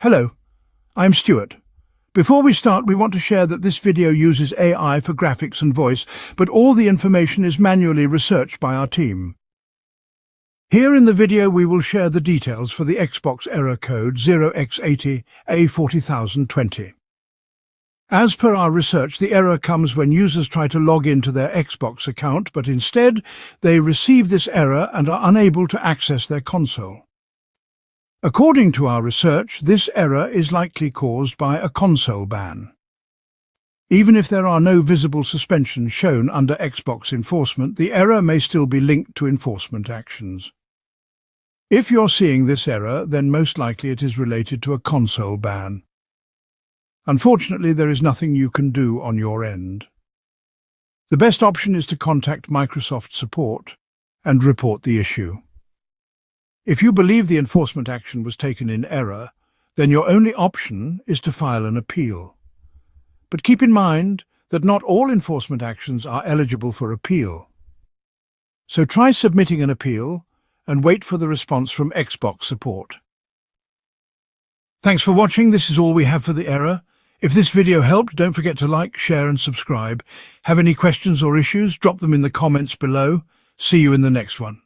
Hello, I'm Stuart. Before we start, we want to share that this video uses AI for graphics and voice, but all the information is manually researched by our team. Here in the video we will share the details for the Xbox error code 0x80a40020. As per our research, the error comes when users try to log into their Xbox account, but instead they receive this error and are unable to access their console. According to our research, this error is likely caused by a console ban. Even if there are no visible suspensions shown under Xbox enforcement, the error may still be linked to enforcement actions. If you're seeing this error, then most likely it is related to a console ban. Unfortunately, there is nothing you can do on your end. The best option is to contact Microsoft support and report the issue. If you believe the enforcement action was taken in error, then your only option is to file an appeal. But keep in mind that not all enforcement actions are eligible for appeal. So try submitting an appeal and wait for the response from Xbox support. Thanks for watching. This is all we have for the error. If this video helped, don't forget to like, share and subscribe. Have any questions or issues? Drop them in the comments below. See you in the next one.